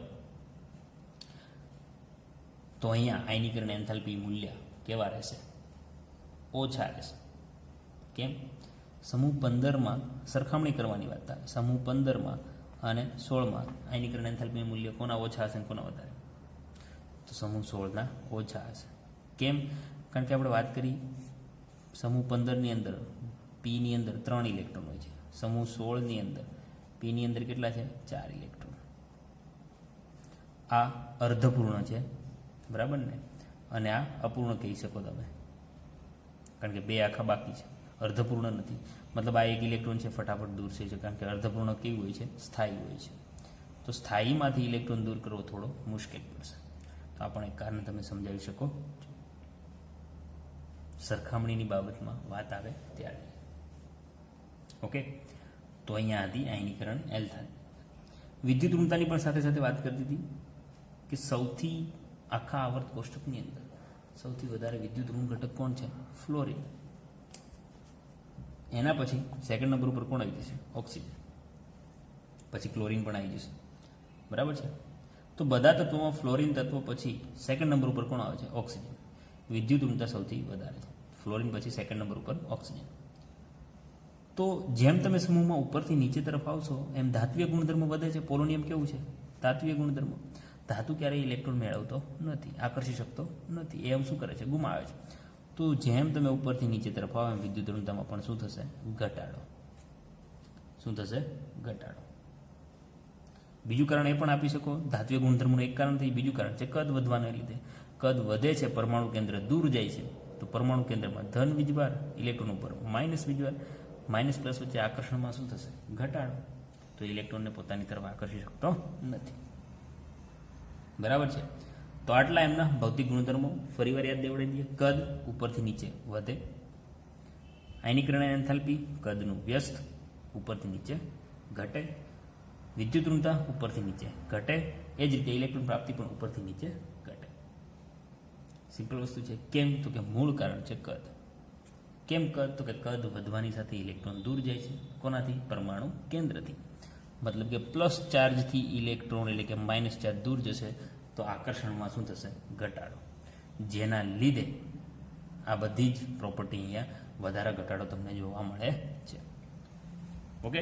તો અહીંયા આયનીકરણ એન્થાલ્પી મૂલ્ય કેવા રહેશે? ઓછા રહેશે. કેમ? સમૂહ 15માં સરખામણી કરવાની વાત થાય. સમૂહ 15માં અને 16માં આયનીકરણ એન્થાલ્પીનું મૂલ્ય કોના ઓછા હશે અને કોના વધારે? તો સમૂહ 16ના ઓછા હશે. કેમ? કારણ કે આપણે વાત કરી સમૂહ 15ની અંદર પીની અંદર 3 ઇલેક્ટ્રોન હોય છે. સમૂહ 16ની અંદર પીની અંદર કેટલા છે? 4 ઇલેક્ટ્રોન. આ અર્ધપૂર્ણ છે, બરાબર ને? અને આ અપૂર્ણ કહી શકો તમે, કારણ કે 2 આખા બાકી છે, અર્ધપૂર્ણ નથી. મતલબ આ એક ઇલેક્ટ્રોન છે ફટાફટ દૂર થઈ છે, કારણ કે અર્ધપૂર્ણ કેવું હોય છે? સ્થાયી હોય છે. તો સ્થાયીમાંથી ઇલેક્ટ્રોન દૂર કરવો થોડો મુશ્કેલ પડશે. તો આ પણ એક કારણ તમે સમજાવી શકો સરખામણીની બાબતમાં વાત આવે ત્યારે. ઓકે, તો અહીંયા હતી આયનીકરણ એન્થાલ્પી. વિદ્યુત ઋણતાની પણ સાથે સાથે વાત કરતી હતી કે સૌથી આખા આવર્ત કોષ્ટકની અંદર સૌથી વધારે વિદ્યુત ઋણ ઘટક કોણ છે? ફ્લોરિન. એના પછી સેકન્ડ નંબર ઉપર કોણ આવી જશે? ઓક્સિજન. પછી ક્લોરિન પણ આવી જશે, બરાબર છે? તો બધા તત્વોમાં ફ્લોરિન તત્વ પછી સેકન્ડ નંબર ઉપર કોણ આવે છે? ઓક્સિજન. વિદ્યુત ઋણતા સૌથી વધારે છે. ફ્લોરિન પછી સેકન્ડ નંબર ઉપર ઓક્સિજન. તો જેમ તમે સમૂહમાં ઉપરથી નીચે તરફ આવશો એમ ધાત્વીય ગુણધર્મ વધે છે. પોલોનિયમ કેવું છે? ધાત્વીય ગુણધર્મ. ધાતુ ક્યારેય ઇલેક્ટ્રોન મેળવતો નથી, આકર્ષી શકતો નથી. એ શું કરે છે? ગુમાવે છે. તો જેમ તમે ઉપરથી નીચે તરફ આવો એમ વિદ્યુત ઋણતામાં પણ શું થશે? ઘટાડો. શું થશે? ઘટાડો. બીજું કારણ એ પણ આપી શકો, ધાત્વીય ગુણધર્મનું એક કારણ થઈ. બીજું કારણ છે કદ વધવાને લીધે. કદ વધે છે, પરમાણુ કેન્દ્ર દૂર જાય છે, તો પરમાણુ કેન્દ્રમાં ધન વીજભાર, ઇલેક્ટ્રોન ઉપર માઇનસ વીજભાર, માઇનસ પ્લસ વચ્ચે આકર્ષણમાં શું થશે? ઘટાડો. તો ઇલેક્ટ્રોનને પોતાની તરફ આકર્ષી શકતો નથી, બરાબર છે? તો આટલા એમના ભૌતિક ગુણધર્મો. ફરીવાર યાદ દેવડાવી દઈએ. કદ ઉપરથી નીચે વધે. આયનીકરણ એન્થાલ્પી કદનું વ્યસ્ત, ઉપરથી નીચે ઘટે. વિદ્યુત ઋણતા ઉપરથી નીચે ઘટે. એ જ રીતે ઇલેક્ટ્રોન પ્રાપ્તિ પણ ઉપરથી નીચે ઘટે. સિમ્પલ વસ્તુ છે. કેમ? તો કે મૂળ કારણ છે કદ. કેમ કદ? તો કે કદ વધવાની સાથે ઇલેક્ટ્રોન દૂર જાય છે. કોનાથી? પરમાણુ કેન્દ્રથી. મતલબ કે પ્લસ ચાર્જથી ઇલેક્ટ્રોન એટલે કે માઇનસ ચાર્જ દૂર જશે, તો આકર્ષણમાં શું થશે? ઘટાડો. જેના લીધે આ બધી જ પ્રોપર્ટી અહીંયા વધારા ઘટાડો તમને જોવા મળે છે. ઓકે,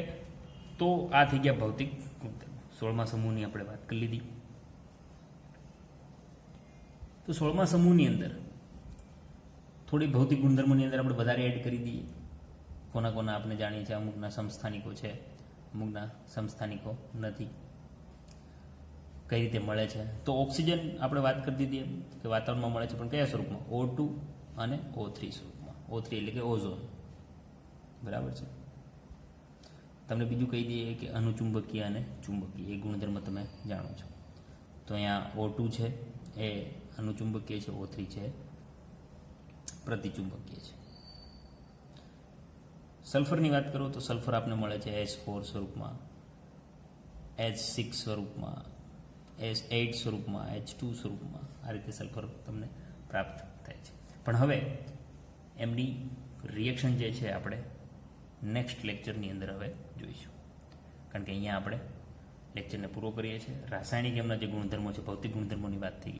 તો આ થઈ ગયા ભૌતિક ગુણધર્મો. 16મા સમૂહની આપણે વાત કરી લીધી. તો 16મા સમૂહની અંદર થોડી ભૌતિક ગુણધર્મોની અંદર આપણે વધારે એડ કરી દઈએ. કોના કોના આપણે જાણીએ છીએ? અમુકના સમસ્થાનિકો છે, અમુકના સમસ્થાનિકો નથી. કઈ રીતે મળે છે? તો ઓક્સિજન આપણે વાત કરતી હતી કે વાતાવરણમાં મળે છે, પણ કયા સ્વરૂપમાં? O2 અને O3 સ્વરૂપમાં. O3 એટલે કે ઓઝોન, બરાબર છે? તમને બીજું કહી દઈએ કે અનુચુંબકીય અને ચુંબકીય એ ગુણધર્મ તમે જાણો છો. તો અહીંયા O2 છે એ અનુચુંબકીય છે, O3 છે પ્રતિચુંબકીય છે. સલ્ફરની વાત કરો તો સલ્ફર આપને મળે છે H4 સ્વરૂપમાં, H6 સ્વરૂપમાં, H8 સ્વરૂપમાં, H2 સ્વરૂપમાં. આ રીતે સલ્ફર તમને પ્રાપ્ત થાય છે. પણ હવે એમની રિએક્શન જે છે આપણે નેક્સ્ટ લેક્ચરની અંદર હવે જોઈશું, કારણ કે અહીંયા આપણે લેક્ચરને પૂરો કરીએ છીએ. રાસાયણિક એમના જે ગુણધર્મો છે, ભૌતિક ગુણધર્મોની વાત થઈ.